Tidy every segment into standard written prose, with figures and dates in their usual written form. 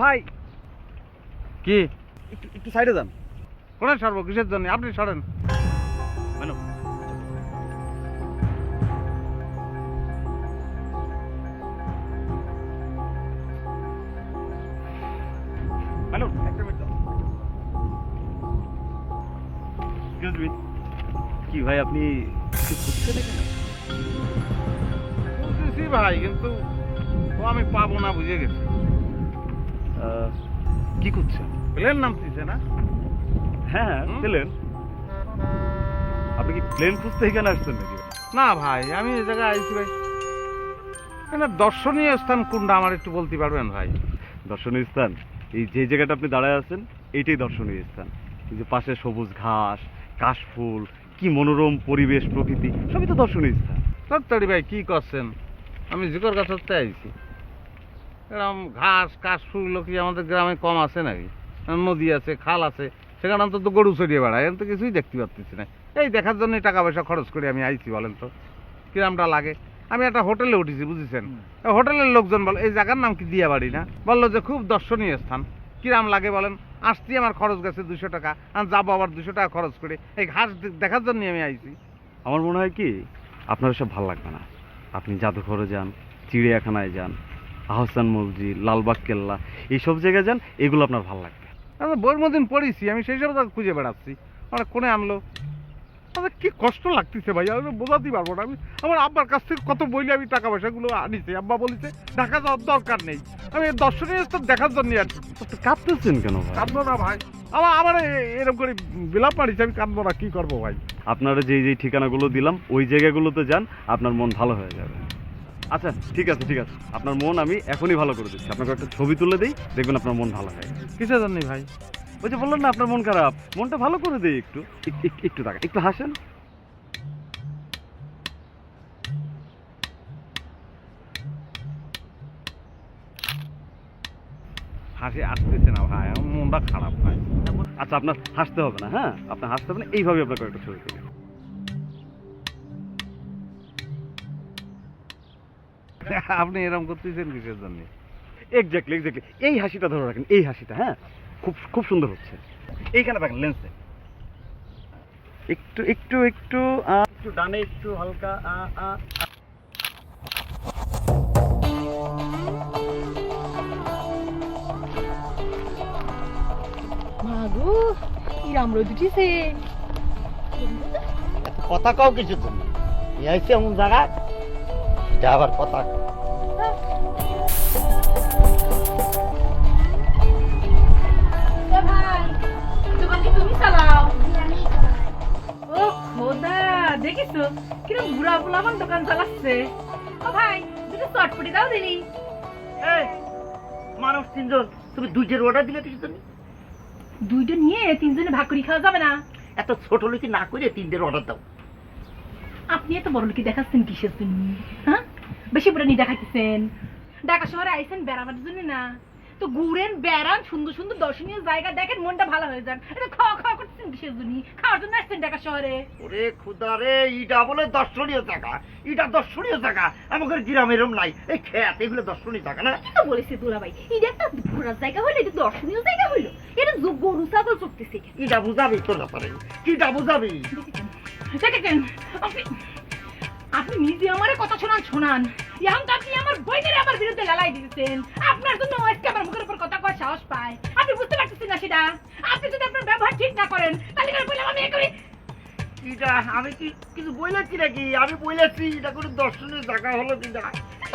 ভাই কি একটু সাইডে যান। কোন সরব কিসের জন্য? আপনি সরেন। ম্যাডাম ম্যাডাম একটা মিনিট দাও। এক্সকিউজ মি, কি ভাই আপনি কিছু খুঁজতে দেখেন? বুঝতেছি ভাই, কিন্তু ও আমি পাবো না, বুঝে গেছি। কি করছেন? প্লেন নামতিছে না? হ্যাঁ প্লেন। আপনি কি প্লেন খুঁজতে এখানে আসছেন নাকি? না ভাই, আমি এই জায়গায় আইছি ভাই, এখানে দর্শনীয় স্থান কোনটা আমার একটু বলতে পারবেন ভাই? দর্শনীয় স্থান এই যে জায়গাটা আপনি দাঁড়ায় আছেন এইটাই দর্শনীয় স্থান। এই যে পাশে সবুজ ঘাস, কাশফুল, কি মনোরম পরিবেশ, প্রকৃতি, সবই তো দর্শনীয় স্থান। তাড়াতাড়ি ভাই কি করছেন? আমি জিকর গাছতে আইছি। এরকম ঘাস কাশফুল কি আমাদের গ্রামে কম আছে নাকি? নদী আছে, খাল আছে, সেখানে অন্তত গরু চড়িয়ে বেড়ায়, এখন তো কিছুই দেখতে পাচ্ছি না। এই দেখার জন্যই টাকা পয়সা খরচ করে আমি আইছি, বলেন তো কিরামটা লাগে? আমি একটা হোটেলে উঠেছি, বুঝেছেন? হোটেলের লোকজন বলে এই জায়গার নাম কি দিয়া বাড়ি না, বললো যে খুব দর্শনীয় স্থান। কিরাম লাগে বলেন? আসছি আমার খরচ গেছে 200 টাকা, আর যাবো আবার 200 টাকা খরচ করে এই ঘাস দেখার জন্যই আমি আইছি। আমার মনে হয় কি আপনার সব ভালো লাগবে না। আপনি জাদুঘরে যান, চিড়িয়াখানায় যান, আহসান মসজিদ, লালবাগ কেল্লা, এইসব জায়গায় যান, এগুলো আপনার ভালো লাগবে। আমি বইয়ের মধ্যে পড়েছি, আমি সেই সব জায়গা খুঁজে বেড়াচ্ছি। আমার কোনে আনলো, আমার কি কষ্ট লাগতেছে ভাই, আমি বোঝাতেই পারবো না। আমি আমার আব্বার কাছ থেকে কত বইলে আমি টাকা পয়সাগুলো আনিছি, আব্বা বলেছে ঢাকা যাওয়ার দরকার নেই, আমি দর্শনীয় স্থান দেখার জন্য আর কি। আপনি কাঁদতেছেন কেন ভাই? কাঁদবো না ভাই, আমার এরকম করে বিলাপ মারিছে, আমি কাঁদবো না, কি করবো ভাই? আপনারা যেই ঠিকানাগুলো দিলাম ওই জায়গাগুলোতে যান, আপনার মন ভালো হয়ে যাবে। আচ্ছা ঠিক আছে ঠিক আছে, আপনার মন আমি এখনই ভালো করে দিচ্ছি। আপনাকে একটা ছবি তুলে দিই, দেখবেন আপনার মন ভালো হয়ে গেছে। কিসের জন্য ভাই? ওই যে বললেন না আপনার মন খারাপ, মনটা ভালো করে দিই একটু। একটু টাকা, একটু হাসেন। হাসি আসতেছে না ভাই, আমার মনটা খারাপ ভাই। আচ্ছা আপনার হাসতে হবে না, হ্যাঁ আপনার হাসতে হবে না, এইভাবে আপনাকে একটা ছবি তুলি। আপনি এরকম করতেছেন কিসের জন্য? এক্স্যাক্টলি এই হাসিটা ধরে রাখেন, এই হাসিটা, হ্যাঁ খুব খুব সুন্দর হচ্ছে। এইখানে দেখেন লেন্সে একটু একটু একটু একটু ডানে, একটু হালকা মাগো ইরাম রোদ উঠিছে। কথা কও কিছুর জন্য আইসি এমন জায়গা, এটা আবার কথা। ভাই দোকান কি তুমি চালাও? ও খোদা, দেখিছো কিরম বুড়া বুড়া আমার দোকান চালাচ্ছে। ও ভাই দুটো চটপটি দাও দিনি। মানুষ তিনজন, তুমি দুইটার অর্ডার দিলে কিছু তুমি দুইটা নিয়ে তিনজনে ভাগ করে খাওয়া যাবে না? এত ছোট লোকি না করে তিনটের অর্ডার দাও। আপনি এত বড় লোকি দেখাচ্ছেন কিসের জন্য? হ্যাঁ বেশি বড় নিয়ে দেখাচ্ছেন। ঢাকা শহরে আইছেন বেড়াবার জন্য না তো ঘুরেন, বেড়ান, সুন্দর সুন্দর দর্শনীয় জায়গা দেখেন, মনটা ভালো হয়ে যান। এটা খাওয়া খাওয়া করতেছেন কিসের জন্য? খাওয়ার জন্য আসছেন ঢাকা শহরে? ওরে খুদা রে, ইটা বলে দর্শনীয় জায়গা, ইটা দর্শনীয় জায়গা। আমাদের গ্রামে এরম নাই, এই খেত এগুলো দর্শনীয় জায়গা না। তো বলেছে দুলাভাই এটা একটা ঘোরার জায়গা হইলো, এটা দর্শনীয় জায়গা হইলো, এটা গরু ছাগল চড়তেছে। ইটা বুঝাবি তোর ব্যাপারে, কিটা বুঝাবি? দেখেন আপনি নিজে আমার কথা শোনান এখন তো আপনি আমার বইনের আমার বিরুদ্ধে লালাই দিতেছেন। আপনার জন্য আজকে আমার মুখের উপর কথা কয় সাহস পায়, আপনি বুঝতে পারতেছেন না সেটা? আপনি যদি আপনার ব্যবহার ঠিক না করেন তাহলে করে বললাম আমি একেবারে। ইটা আমি কি কিছু বলেছি নাকি? আমি বলেছি এটা কোনো দর্শনীয় জায়গা হলো কিনা।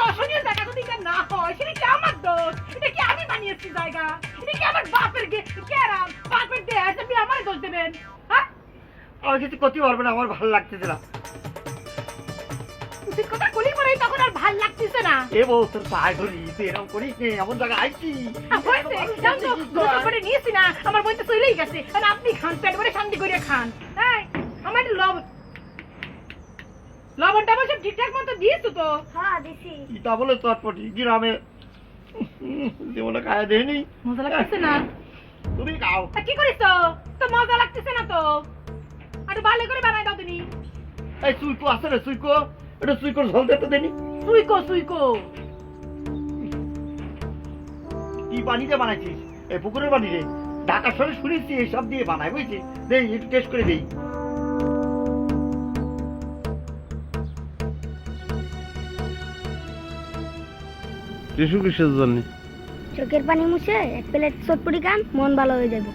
দর্শনীয় জায়গা যদি এটা না হয় সেটা কি আমার দোষ? এটা কি আমি বানিয়েছি জায়গা? এটা কি আমার বাপের কেরাম, বাপের দেশ, আপনি আমার দোষ দেবেন? হ্যাঁ আমার কিছু ক্ষতি পারবে না, আমার ভালো লাগতেছে না। তুই কথা কলি পরে তখন আর ভাল লাগতেছে না। এ বউ তোর পায়ে ধরি, তুই এরকম করিস নে, এমন জায়গায় আইছি। নিয়েছি না, আমার বই তো চলেই গেছে। আপনি খান, পেট ভরে শান্তি করে খান। আমার লবণটা আমার সব ঠিকঠাক মতো দিয়েছো তো? হ্যাঁ দিছি। ইটা বলে চটপটি গ্রামে জীবনে খায় দেয়নি। মজা লাগতেছে না? তুমি খাও। কি করিস তো? তো মজা লাগতেছে না তো? একটু ভালো করে বানাই দাও তুমি। এই সুইকো আছে রে, সুইকো, এটা সুইকোর ঝোল দিতে দেনি। সুইকো সুইকো কি পানি দিয়ে বানাইছিস? এই পুকুরের পানি রে। ঢাকা শহরে শুনেছি এসব দিয়ে বানায়, বুঝছিস? দেই একটু টেস্ট করে দেই। টিসু কিসের জন্য? চোখের পানি মুছে এক প্লেট চটপটি খান, মন ভালো হয়ে যাবে।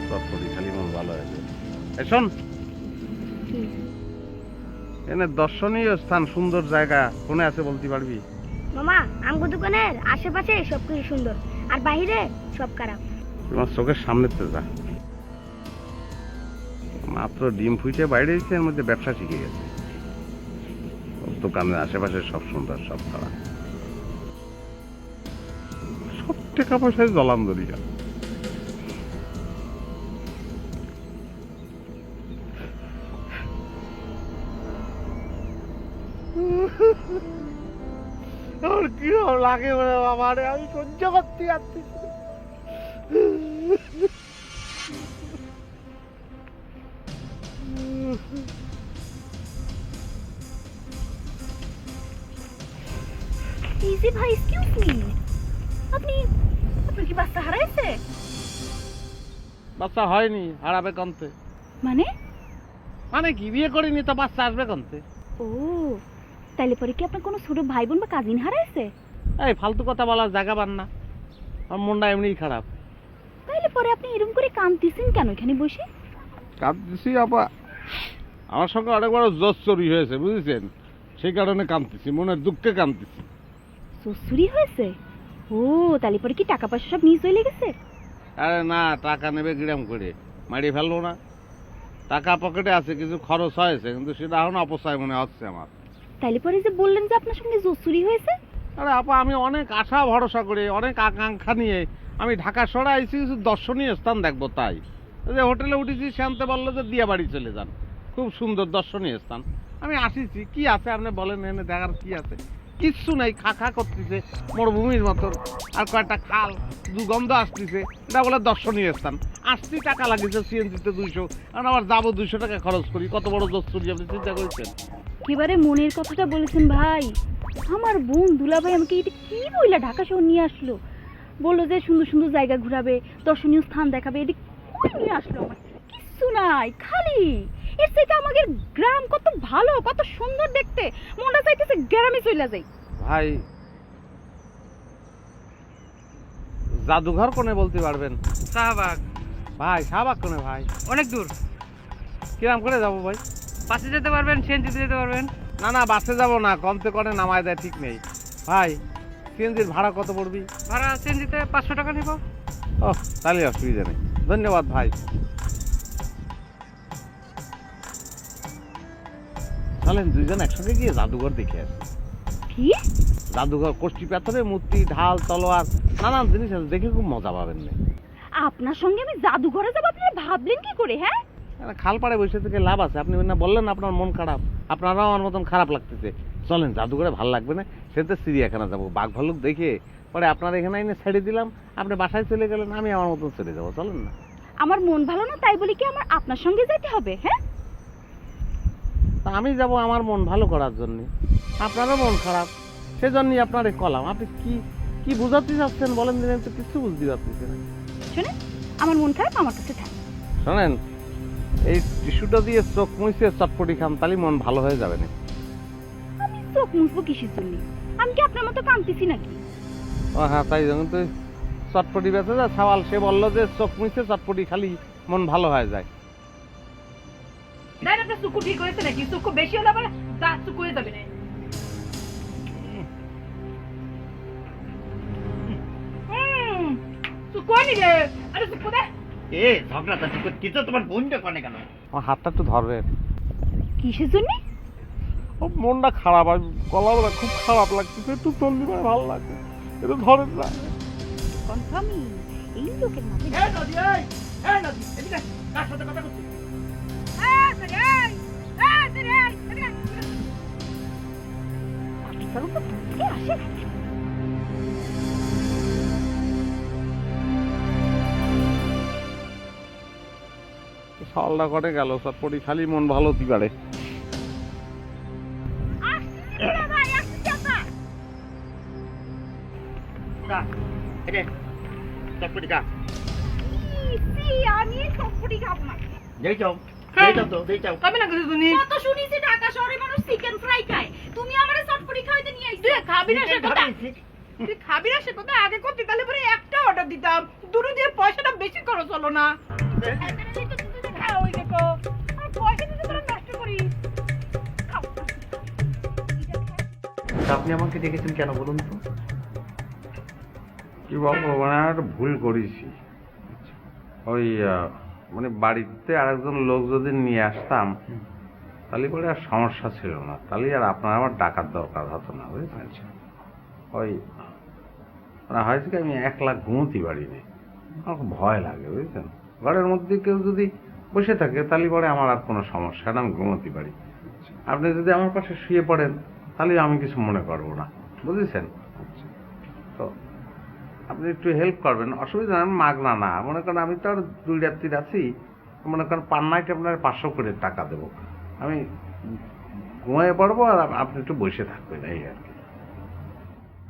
চটপটি খালি মন ভালো হয়ে যাবে। এই শোন, এনে দর্শনীয় স্থান, সুন্দর জায়গা কোনে আছে বলতে পারবি? মামা, আমগো দোকানের আশেপাশে সবকিছু সুন্দর, আর বাইরে সব খারাপ। তোমার চোখের সামনেতে যা। মাত্র ডিম ফুটে বাইরে এসে এর মধ্যে ব্যবসা শিখে গেছে। ওর দোকানের আশেপাশে সব সুন্দর, সব খারাপ, সব টাকা পয়সায় জলান্দরি। আর কি লাগে বলে বাবা রে, আমি সহ্য করতে পারছি না। ইজি ভাই, এক্সকিউজ মি, আপনি আপনার কি বাচ্চা হারাইছে? বাচ্চা হয়নি, হারাবে কমতে। মানে? মানে কি, বিয়ে করিনি তো বাচ্চা আসবে কমতে? ও, তাইলে পরে কি আপনার কোনো ছোট ভাই বোন বা কাজিন হারাইছে? এই ফালতু কথা বলার জায়গা পান না, আমার মনটা এমনিই খারাপ। তাইলে পরে আপনি এরকম করে কাঁদতেছেন কেন এখানে বসে? কাঁদতেছি আপা, আমার সঙ্গে অনেক বড় জোর চুরি হয়েছে বুঝেছেন, সেই কারণে কাঁদতেছি, মনের দুঃখে কাঁদতেছি। চুরি হয়েছে? ও, তাইলে পরে কি টাকা পয়সা সব নিয়ে চলে গেছে? আরে না, টাকা নেবে গ্রাম করে, মারিয়ে ফেলবো না। টাকা পকেটে আছে, কিছু খরচ হয়েছে, কিন্তু সেটা এখন অপচয় মনে হচ্ছে আমার। তাইলে পরে যে বললেন যে আপনার সঙ্গে চুরি হয়েছে? আরে আপা, আমি অনেক আশা ভরসা করে, অনেক আকাঙ্ক্ষা নিয়ে আমি ঢাকা শহরে আইছি কিছু দর্শনীয় স্থান দেখবো। তাই যে হোটেলে উঠেছি, শান্তে বললো যে দিয়া বাড়ি চলে যান, খুব সুন্দর দর্শনীয় স্থান। আমি আসিছি, কি আছে আপনি বলেন, এনে দেখার কি আছে? কিচ্ছু নাই, খা খা করতেছে মরুভূমির মতন, আর কয়েকটা খাল, দুর্গন্ধ আসতেছে। এটা বলে দর্শনীয় স্থান। আসছি, টাকা লাগিয়েছে সিএনজিতে 200, আর আবার যাবো 200 টাকা খরচ করি। কত বড় দোস্তুরি আপনি চিন্তা করেছেন? একেবারে মনের কথাটা বলেছেন ভাই। আমার বোন দুলা ভাই আমাকে এটা কি বইলা ঢাকা শহর নিয়ে আসলো, বললো যে সুন্দর সুন্দর জায়গা ঘোরাবে, দর্শনীয় স্থান দেখাবে। এটা কই নিয়ে আসলো? আমার কিচ্ছু নাই, খালি। এর থেকে আমাদের গ্রাম কত ভালো, কত সুন্দর দেখতে, মনটা চাইতেছে গ্রামে চলে যাই। ভাই, জাদুঘর কোনে বলতে পারবেন? শাহবাগ। ভাই শাহবাগ কোনে ভাই? অনেক দূর। কিরাম করে যাবো ভাই? বাসে যেতে পারবেন, সিএনজিতে যেতে পারবেন। না না, বাসে যাবো না, কমতে করে নামায় দেয় ঠিক নেই। ভাই, সিএনজির ভাড়া কত পড়বি? ভাড়া সিএনজিতে 500 টাকা নিব। ও, তাহলে অসুবিধা নেই, ধন্যবাদ ভাই। চলেন দুইজন একসঙ্গে গিয়ে জাদুঘর দেখে আসি। কি জাদুঘর, কষ্টি পাথরের মূর্তি, ঢাল, তলোয়ার, নানান জিনিস আছে, দেখে খুব মজা পাবেন না। আপনার সঙ্গে আমি জাদুঘরে যাবো, আপনারা ভাবলেন কি করে? হ্যাঁ, খাল পাড়ে বসে থেকে লাভ আছে? আপনি না বললেন আপনার মন খারাপ, আপনারাও আমার মতন খারাপ লাগতেছে। চলেন জাদুঘরে, ভালো লাগবে না? সেটা চিড়িয়াখানা যাবো, বাঘ ভাল্লুক দেখে পরে আপনার এখানে এনে ছেড়ে দিলাম, আপনি বাসায় চলে গেলেন, আমি আমার মতন চলে যাবো। চলেন না। আমার মন ভালো না তাই বলি কি আমার আপনার সঙ্গে যেতে হবে? হ্যাঁ, তা আমি যাব আমার মন ভালো করার জন্য, আপনারও মন খারাপ, সেজন্যই আপনার কলাম। আপনি কি কি বুঝাতে চাচ্ছেন বলেন দিন, তো কিছু বুঝতে পারতেছি না। শুনে আমার মন খারাপ, আমার কাছে থাক। শোনেন, এই টিস্যুটা দিয়ে চোখ মুছে চটপটি খান, তাহলে মন ভালো হয়ে যাবে না। আমি চোখ মুছবো কিসের জন্য? আমি কি আপনার মতো কাঁদতেছি নাকি? ও হ্যাঁ, তাই যখন তুই চটপটি বেঁচে যা সওয়াল, সে বললো যে চোখ মুছে চটপটি খালি মন ভালো হয়ে যায়। তাই আপনার চুকু ঠিক হয়েছে নাকি? চুকু বেশি হলে আবার দাঁত চুকু হয়ে যাবে না। চুকু আনি রে, আরে চুকু দে। এ ঝগড়া তো কিছু, তোমার বোনটা কানে কেন? আমার হাতটা একটু ধরবেন? কিসের জন্য? ও মনটা খারাপ, আর গলাটা খুব খারাপ লাগতেছে, একটু চললি মানে ভালো লাগছে, একটু ধরেন না। কনফার্মই এই লোকের মধ্যে। হ্যাঁ নদী, হ্যাঁ নদী, এদিকে কার সাথে কথা বলছিস? সালটা কটে গেল, চটপটি খালি মন ভালো হতে পারে। রে চটপটি খা আমি চটপটি খাবো না। যেই চাও যেই চাও কবে না কিছু শুনি কত শুনিছি ঢাকা শহরে মানুষ চিকেন ফ্রাই খায়, তুমি আমারে চটপটি খাইতে নিয়ে আইছো। তুই খাবি না সে কথা, তুই খাবি না সে কথা আগে করতে, তাহলে পরে একটা অর্ডার দিতাম। দুটো দিয়ে পয়সাটা বেশি খরচ হলো না। খাও, ওই দেখো আর পয়সা দিতে তোরা নষ্ট করিস। খাও। আপনি আমাকে ডেকেছেন কেন বলুন তো? কি বলবো, মানে আমি একটা ভুল করেছি। ওই মানে বাড়িতে আরেকজন লোক যদি নিয়ে আসতাম তাহলে পরে আর সমস্যা ছিল না, তাহলে আর আপনার আমার ডাকার দরকার হতো না, বুঝতে ওই মানে হয়েছে কি, আমি একলা ঘুমোতে পারি না, আমার খুব ভয় লাগে বুঝছেন। ঘরের মধ্যে কেউ যদি বসে থাকে তাহলে পরে আমার আর কোনো সমস্যা না, আমি ঘুমোতে পারি। আপনি যদি আমার পাশে শুয়ে পড়েন তাহলে আমি কিছু মনে করবো না, বুঝেছেন। তো আপনি একটু হেল্প করবেন, অসুবিধা নেই, মাগনা না। মনে করেন আমি তো আর 2 রাত্রি আছি, মনে করেন পার নাইট আপনার 500 করে টাকা দেবো, আমি ঘুমিয়ে পড়বো আর আপনি একটু বসে থাকবেন, এই আর কি।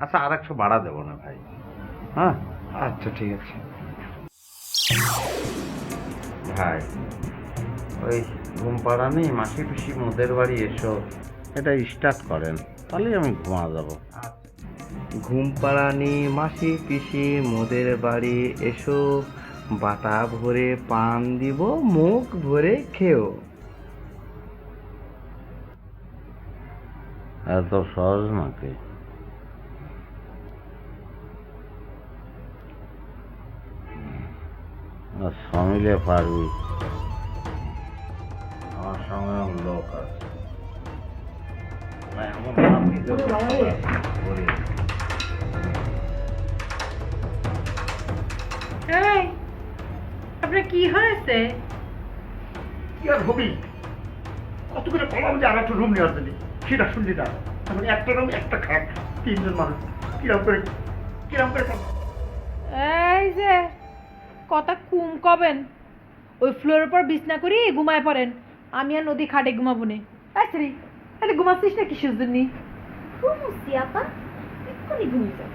আচ্ছা, আর 100 ভাড়া দেবো না ভাই। হ্যাঁ আচ্ছা ঠিক আছে ভাই, ওই ঘুম পাড়ানি মাসি পিসি মোদের বাড়ি এসো, এটা স্টার্ট করেন, তাহলেই আমি ঘুমা যাবো। ঘুম পাড়ানি মাসি পিসি মোদের বাড়ি এসো, বাটা ভরে পান দিব মুখ ভরে খেও। এত সহজ নাকি? সমিলে পারবি, আমার সঙ্গে লোক আছে। না, এমন ভাবি যে করি। এই, আপনার কি হয়েছে? কি আর হবি, কত করে বললাম যে আর একটা রুম নেওয়ার জন্য, সেটা শুনলি না। এখন একটা রুম একটা খাট, 3 জন মানুষ, কিরম করে এই যে কথা কুম কবেন, ওই ফ্লোরের উপর বিছনা করি ঘুমায় পড়েন, আমি আর নদী খাটে ঘুমাবো নে। আচ্ছা রে, তাহলে ঘুমাচ্ছিস না কিসের জন্য? ঘুমুছি আপা, এক্ষুনি ঘুমিয়ে যাও।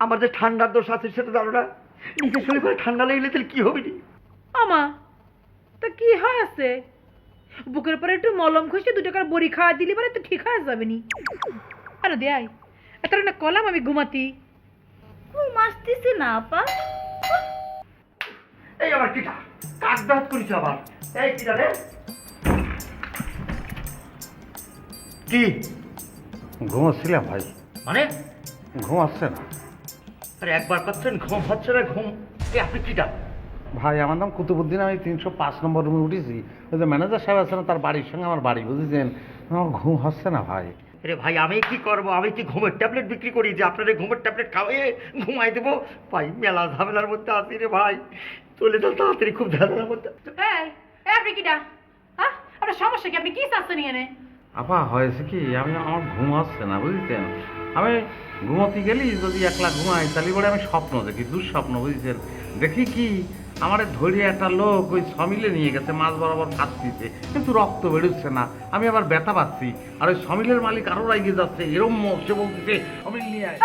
আমার যে ঠান্ডার দোষ আছে সেটা জানো না? নিজের শরীর করে ঠান্ডা লাগলে তাহলে কি হবে? আমা তা কি হয়েছে? বুকের পরে একটু মলম ঘষে 2 টাকার বড়ি খাওয়া দিলে পরে তো ঠিক হয়ে যাবে নি। আরে দেয় এত না কলাম আমি ঘুমাতি। ঘুম আসতেছে না আপা। এই আবার কিটা কাক দাঁত করেছে আবার, এই কিটা রে? কি ঘুমোচ্ছিলাম ভাই। মানে? ঘুম আসছে না আরে একবার করছেন ঘুম হচ্ছে না, ঘুম এই আপনি কিটা? ভাই, আমার নাম কুতুবুদ্দিন, আমি 305 নম্বর রুমে উঠেছি। ওই যে ম্যানেজার সাহেব আছে না, তার বাড়ির সঙ্গে আমার বাড়ি, বুঝেছেন। আমার ঘুম হচ্ছে না ভাই। আরে ভাই আমি কি করবো, আমি কি ঘুমের ট্যাবলেট বিক্রি করি যে আপনার ঘুমের ট্যাবলেট খাওয়াইয়ে ঘুমাই দেবো? ভাই মেলা ঝামেলার মধ্যে আছি রে ভাই, চলে যাও তাড়াতাড়ি, খুব ঝামেলার মধ্যে। এই আপনি কিটা? হ্যাঁ, আপনার সমস্যা কি? আপনি কি চাচ্ছেন এখানে? আপা হয়েছে কি, আমার ঘুম আসছে না, বুঝছেন। আমি ঘুমোতে গেলি যদি একলা ঘুমাই তাহলে পরে আমি স্বপ্ন দেখি, দুঃস্বপ্ন, বুঝছেন। দেখি কি, আমার ধরিয়ে একটা লোক ওই সমিলে নিয়ে গেছে মাছ বরাবর কাজ দিতে, কিন্তু রক্ত বেরোচ্ছে না, আমি আবার ব্যথা পাচ্ছি। আর ওই সমিলের মালিক আরো রাইগে যাচ্ছে, এরম সে বলতেছে সমিল নিয়ে আয়।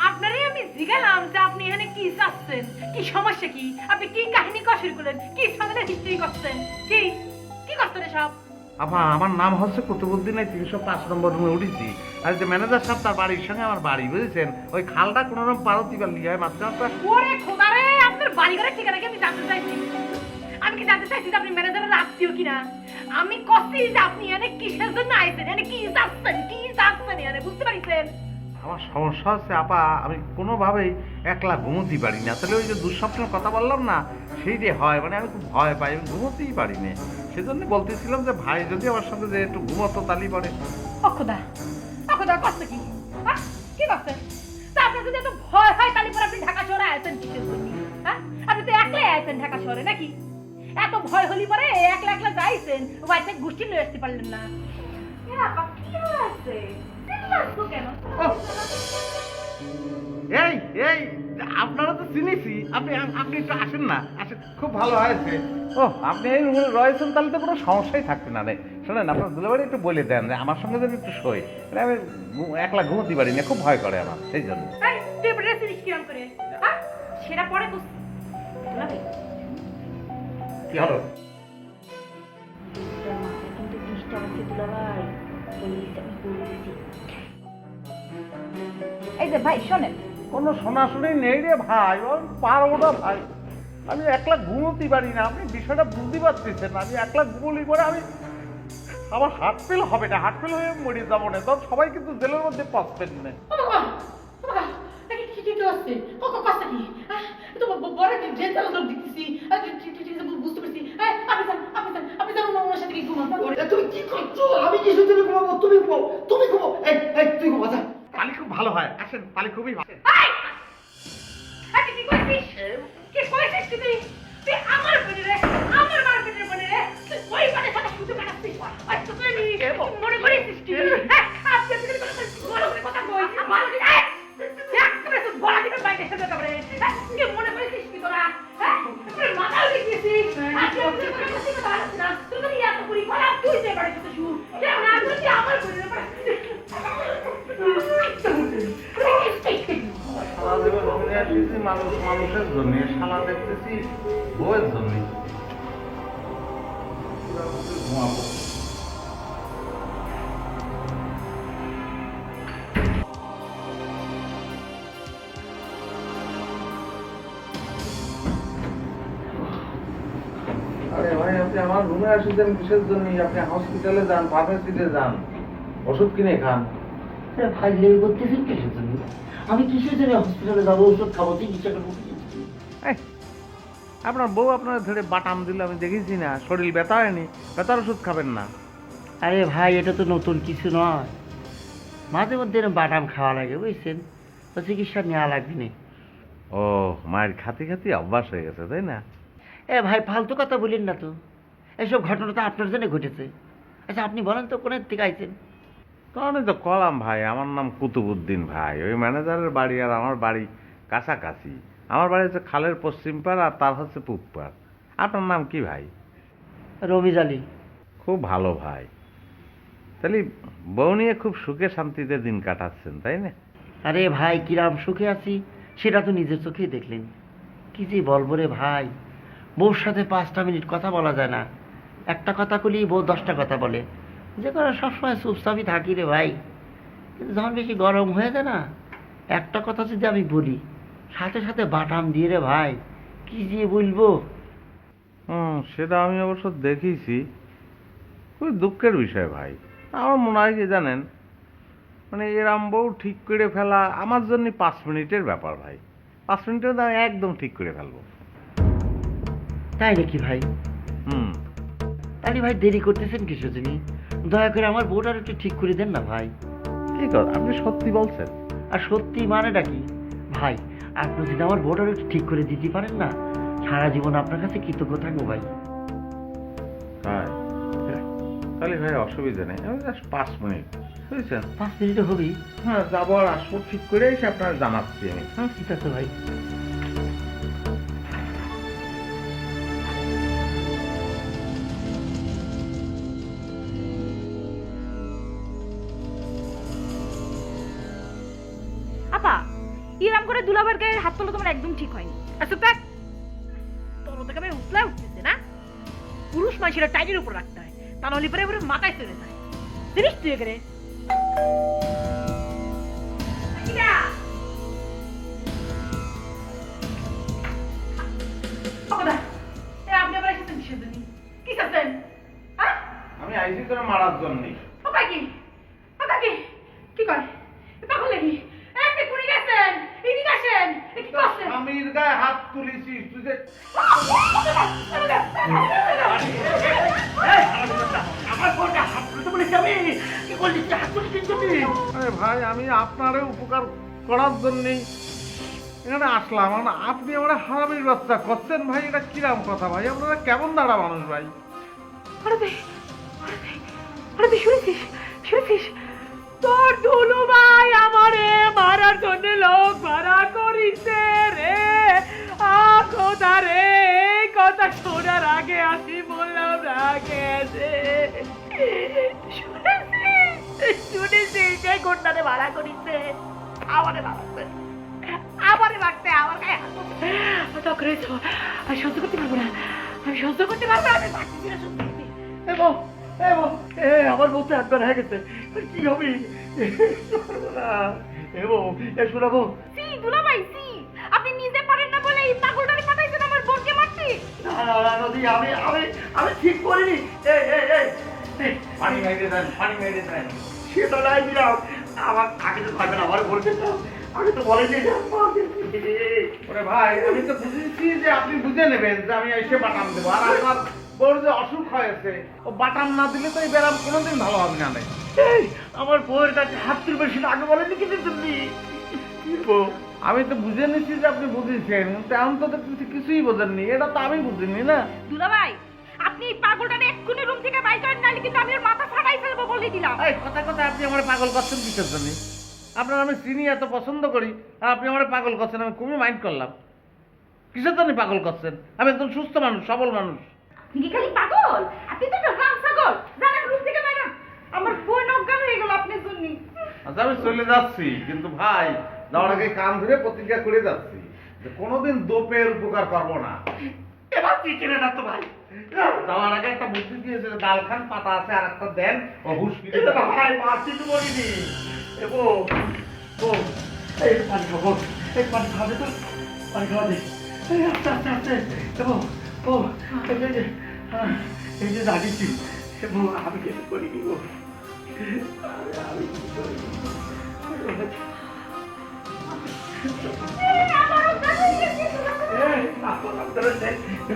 আপনারই আমি জিজ্ঞালাম যে আপনি এখানে কি চাচ্ছেন, কি সমস্যা কি, আপনি কি কাহিনী কষির করলেন, কি সঙ্গে হিস্ট্রি করছেন, কি কি করছেন সব? আপা আমার নাম হচ্ছে কুতুবুদ্দিন, 305 নম্বর রুমে উঠেছি। আর যে ম্যানেজার সাহেব তার বাড়ির সঙ্গে আমার বাড়ি, বুঝেছেন। ওই খালটা কোনো রকম পারতি পারলি হয় মাঝখানটা। ওরে খোদা রে, আপনার বাড়ি ঘরের ঠিকানা কি আমি জানতে চাইছি? আমি কি জানতে চাইছি যে আপনি ম্যানেজারের আত্মীয় কিনা? আমি কষ্ট যে আপনি এখানে কিসের জন্য আইছেন, এখানে কি চাচ্ছেন এখানে, বুঝতে পারছেন? আমার সমস্যা হচ্ছে আপা, আমি কোনোভাবেই একলা ঘুমোতেই পারি না। তাহলে ওই যে দুঃস্বপ্নের কথা বললাম না, সেই যে হয়, মানে আমি খুব ভয় পাই, আমি ঘুমোতেই পারি না। সেজন্য বলতেছিলাম যে ভাই যদি আমার সঙ্গে যে একটু ঘুমোতো তাহলেই পরে। ও খোদা কষ্ট কি? হ্যাঁ, কি করছেন? তা আপনার যদি এত ভয় হয় তাহলে পরে আপনি ঢাকা শহরে আইছেন কিসের জন্য? হ্যাঁ, আপনি তো একলাই আইছেন ঢাকা শহরে নাকি? এত ভয় হলি পরে একলা একলা যাইছেন, ওয়াইফে গোষ্ঠী লয়ে আসতে পারলেন না। এ আপা কি হয়েছে? চিল্লাচ্ছো কেন? এই এই আপনারা তো চিনেছি, আপনি আপনি একটু আসেন না, আসেন, খুব ভালো হয়েছে। ও আপনি এই রুমে রয়েছেন, তাহলে তো কোনো সমস্যাই থাকবে না রে। শোনেন, আপনার দুলাবাড়ি একটু বলে দেন যে আমার সঙ্গে যদি একটু শোয়, আমি একলা ঘুমোতে পারি না, খুব ভয় করে আমার, সেই জন্য। এই, তুই বইনের উপরে রেসিপিস কিরম করে হ্যাঁ সেটা পরে করছি দুলাভাই কি হলো? কিন্তু ডিস্টার্ব আছে দুলাভাই, বলিস আমি করে দিচ্ছি। এই যে ভাই শোনেন কোনো শোনাশুনি নেই রে ভাই, আমি পারবো না ভাই। আমি একলা ঘুমোতে পারি না, আপনি বিষয়টা বুঝতে পারতেছেন। আমি একলা ঘুমলি পরে আমি আমার হার্ট ফেল হবে না, হার্ট ফেল হয়ে মরে যাবো না, তখন সবাই কিন্তু জেলের মধ্যে পাচ্ছেন না। তুমি কি করছো? আমি কিছু তুমি ঘুমাবো, তুমি ঘুমাও, তুমি ঘুমাও। এই এই তুই ঘুমা যা। পালি খুব ভালো হয়, আসেন, পালি খুবই ভালো। কি কইছিস তুই তুই আমার বইনের আমার মার বইনের বনে রে তুই ওই বনে সাথে শুধু কাটাচ্ছিস আর তুই মনে করিস কি আপনি তুই কথা কই আমার একবারে তুই বলা দিবে বাইরে সেটা করে কি মনে করিস কি তোরা হ্যাঁ তুই মাথা লিখেছিস তুই কথা না তুই তো ইয়া তো পুরি করা তুই যে বাড়ি তো শু কেন না তুই আমার বইনের পড়া সারা জীবন ঘুরে আসছি মানুষের জন্য, শালা দেখতেছি বউয়ের জন্য। ঘুমাবো। আরে ভাই, আপনি আমার রুমে আসছেন কিসের জন্য? আপনি হসপিটালে যান, ফার্মেসিতে যান, ওষুধ কিনে খান। ভাই লেগে করতেছেন কিসের জন্য? আমি কিসের জন্য হসপিটালে যাবো, ওষুধ খাবো, চিকিৎসা করবো? আপনার বউ আপনার ধরে বাটাম দিল, আমি দেখেছি না, শরীর ব্যথা হয়নি, ব্যথার ওষুধ খাবেন না? আরে ভাই, এটা তো নতুন কিছু নয়, মাঝে মধ্যে এরকম বাদাম খাওয়া লাগে, বুঝছেন? তো চিকিৎসা নেওয়া লাগবে না। ও, মায়ের খাতি খাতি অভ্যাস হয়ে গেছে, তাই না? এ ভাই, ফালতু কথা বলেন না তো, এসব ঘটনা তো আপনার জন্য ঘটেছে। আচ্ছা আপনি বলেন তো কোনের থেকে আইছেন? তখনই তো কলাম ভাই, আমার নাম কুতুবুদ্দিন ভাই, ওই ম্যানেজারের বাড়ি আর আমার বাড়ি কাছাকাছি। আমার বাড়ি হচ্ছে খালের পশ্চিম পার আর তার হচ্ছে পূব পার। আপনার নাম কি ভাই? রমিজ আলী। খুব ভালো ভাই। তাহলে বউ নিয়ে খুব সুখে শান্তিতে দিন কাটাচ্ছেন, তাই না? আরে ভাই, কিরাম সুখে আছি সেটা তো নিজের চোখেই দেখলেন। কি যে বলবো রে ভাই, বউর সাথে 5টা মিনিট কথা বলা যায় না, একটা কথা বলি বউ 10টা কথা বলে। যে করে সবসময় চুপচাপই থাকি রে ভাই, কিন্তু যখন বেশি গরম হয়ে যায় না, একটা কথা যদি আমি বলি সাথে সাথে বাটাম দিয়ে রে ভাই, কি যে বলবো। সেটা আমি অবশ্য দেখেছি, খুবই দুঃখের বিষয় ভাই। আমার মনে হয় কি জানেন, মানে এরম বউ ঠিক করে ফেলা আমার জন্য 5 মিনিটের ব্যাপার ভাই। 5 মিনিটের দাম একদম ঠিক করে ফেলবো। তাই নাকি ভাই? তাহলে ভাই দেরি করতেছেন কিছু যিনি, দয়া করে আমার বউটার একটু ঠিক করে দেন না ভাই। কি কথা, আপনি সত্যি বলছেন? আর সত্যি মানেটা কি ভাই, আপনি যদি আমার বউটার একটু ঠিক করে দিতে পারেন না, সারা জীবন আপনার কাছে কৃতজ্ঞ থাকবো ভাই। হ্যাঁ, তাহলে ভাই অসুবিধা নেই, আমি জাস্ট 5 মিনিট, বুঝছেন? 5 মিনিটে হবেই। হ্যাঁ, যাবো আর আসবো ঠিক করে এসে আপনার জানাচ্ছি আমি। হ্যাঁ ঠিক আছে ভাই। আপা ইরাম করে দুলাভাইয়ের গায়ে হাত তোলা তোমার একদম ঠিক হয়নি। আচ্ছা দেখ তোর মতো কেমন উতলা উঠতেছে না, পুরুষ মানুষের টাইটের উপর রাখতে হয়, তা নাহলে পরে পরে মাথায় চলে যায়। জিনিস তুই করে আপনি আবার এসেছেন কিসের জন্য? কি করছেন? আমি আইসি তোরা মারার জন্য। ওকা কি কি করে পাগল নাকি? আপনি কুড়ি গেছেন, এদিকে আসেন, কি করছেন? স্বামীর গায়ে হাত তুলেছিস তুই যে। আমার বউটা হাত তুলতে বলেছি আমি, কি করলি তুই? হাত তুলেছিস তুমি? আরে ভাই, আমি আপনারও উপকার করার জন্যই এখানে আসলাম, মানে আপনি আমার হারামির বাচ্চা করছেন ভাই, এটা কিরাম কথা ভাই? আপনারা কেমন দাঁড়া মানুষ ভাই? আরে শুনেছিস তোর দুলু ভাই আমারে মারার জন্য লোক ভাড়া করিছে রে। খোদা রে, এই কথা শোনার আগে আসি বললাম রাগে শুনেছি সেই ঘটনাতে ভাড়া করিছে আমারে মারাছে। আবার মারতে আমার গায়ে হাত তুলছে। তো করেছো, আমি সহ্য করতে পারবো না, আমি সহ্য করতে পারবো না, আমি পারছি না সহ্য করতে। আমার বলতে একবার হয়ে গেছে, কি হবে? শোনাবো সি দুলাভাই সি, আপনি নিজে পারেন না বলে এই পাগলটারে পাঠাইছেন আমার বোনকে মারতে। না নদী, আমি ঠিক করিনি। পানি মেরে দেন সে তো নাই দিলাম, আমার আগে তো থাকবে না, আমার বলতে চাও আগে তো বলেনি। ওরে ভাই, আমি তো বুঝেছি যে আপনি বুঝে নেবেন যে আমি এসে বাটাম দেবো, আর আপনার বড় যে অসুখ হয়েছে ও বাটাম না দিলে তো এই ব্যায়াম কোনোদিন ভালো হবে না। আমার বউয়ের কাছে হাত তুলবে, সেটা আগে বলেনি কিন্তু তুমি। আমি তো বুঝে নিচ্ছি যে আপনি বুঝেছেন, তেমন তো দেখতেছি কিছুই বোঝেননি, এটা তো আমি বুঝিনি না। দুলাভাই, আপনি এই পাগলটারে এক্ষুনি রুম থেকে বাইর করেন, নাহলে কিন্তু আমি ওর মাথা ফাটাই ফেলবো বলে দিলাম। এই কথা আপনি আমার পাগল করছেন কিসের জন্য? আপনার আমি চিনি, এত পছন্দ করি, আর আপনি আমার পাগল করছেন, আমি খুবই মাইন্ড করলাম। কিসের জন্য পাগল করছেন? আমি একদম সুস্থ মানুষ, সবল মানুষ। আপনি কি খালি পাগল? আপনি তো একটা রাম ছাগল। জানেন রুম থেকে বাইর হন। আমার বোন অজ্ঞান হয়ে গেল আপনার জন্য। আচ্ছা আমি চলে যাচ্ছি, কিন্তু ভাই যাওয়ার আগে কান ধরে প্রতিজ্ঞা করে যাচ্ছি যে কোনোদিন দোপের উপকার করবো না। এবার তুই চেনে না তো ভাই। যাওয়ার আগে একটা বুদ্ধি দিয়েছে, ডাল খান, পাতা আছে আর একটা দেন, ও হুশ ফিরে যাবে। ভাই মারছি তো বলিনি। এই পানি খাবো, এই পানি খাবে তো, পানি খাওয়া দে। আস্তে আস্তে আস্তে এই যে দাঁড়িয়েছি, আমি কিছু করিনি। আমি কিছু করিনি।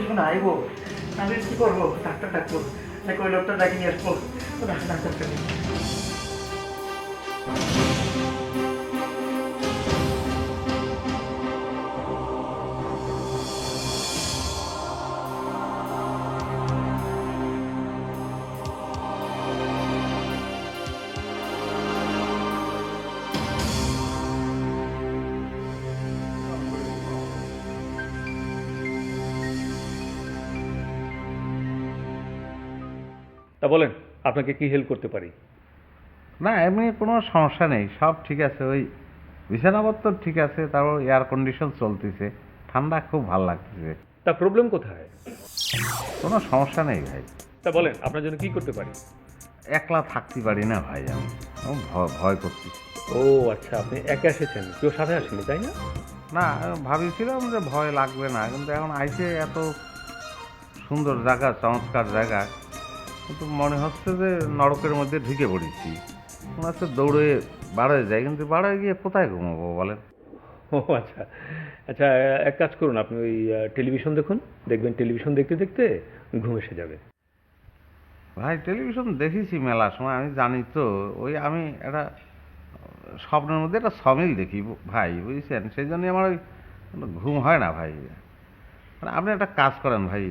শোনা আইবো, আমি কি করবো? ডাক্তার ডাকবো নাকি ওই লোকটা ডাকি নিয়ে আসবো? ডাক্তারটা তা বলেন আপনাকে কি হেল্প করতে পারি? না এমনি কোনো সমস্যা নেই, সব ঠিক আছে। ওই বিছানাপত্র ঠিক আছে, তারপর এয়ার কন্ডিশন চলতেছে, ঠান্ডা খুব ভালো লাগতেছে। তা প্রবলেম কোথায়? কোনো সমস্যা নেই ভাই। তা বলেন আপনার জন্য কি করতে পারি? একলা থাকতে পারি না ভাই, আমি ভয় করছি। ও আচ্ছা, আপনি একা এসেছেন, কেউ সাথে আসেনি তাই না? না ভাবিছিলাম যে ভয় লাগবে না, কিন্তু এখন আইসে এত সুন্দর জায়গা, চমৎকার জায়গা, কিন্তু মনে হচ্ছে যে নরকের মধ্যে ঢুকে পড়েছি। মনে হচ্ছে দৌড়ে বাড়ে যায়, কিন্তু বাড়ে গিয়ে কোথায় ঘুমাবো বলেন? ও আচ্ছা আচ্ছা, এক কাজ করুন, আপনি ওই টেলিভিশন দেখুন, দেখবেন টেলিভিশন দেখতে দেখতে ঘুম এসে যাবে। ভাই টেলিভিশন দেখেছি মেলা সময়, আমি জানি তো। ওই আমি একটা স্বপ্নের মধ্যে একটা সমিল দেখি ভাই, বুঝছেন, সেই জন্যই আমার ওই ঘুম হয় না ভাই। মানে আপনি একটা কাজ করেন ভাই,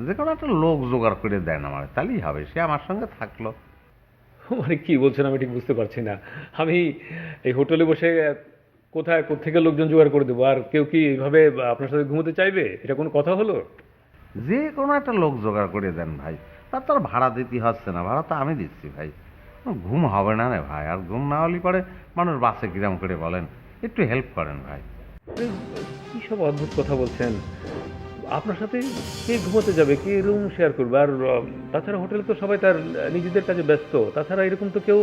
যে কোনো একটা লোক জোগাড় করে দেন আমার, তাহলেই হবে, সে আমার সঙ্গে থাকলো। মানে কি বলছেন আমি ঠিক বুঝতে পারছি না। আমি এই হোটেলে বসে কোথায় কোত্থেকে লোকজন জোগাড় করে দেবো? আর কেউ কি এইভাবে আপনার সাথে ঘুমোতে চাইবে? এটা কোনো কথা হলো? যে কোনো একটা লোক জোগাড় করে দেন ভাই, তার তো আর ভাড়া দিতে হচ্ছে না, ভাড়া তো আমি দিচ্ছি ভাই। ঘুম হবে না রে ভাই, আর ঘুম না হলে পরে মানুষ বাসে কিরাম করে বলেন, একটু হেল্প করেন ভাই। কী সব অদ্ভুত কথা বলছেন? আপনার সাথে কে ঘুমোতে যাবে, কে রুম শেয়ার করবে? আর তাছাড়া হোটেলে তো সবাই তার নিজেদের কাজে ব্যস্ত, তাছাড়া এরকম তো কেউ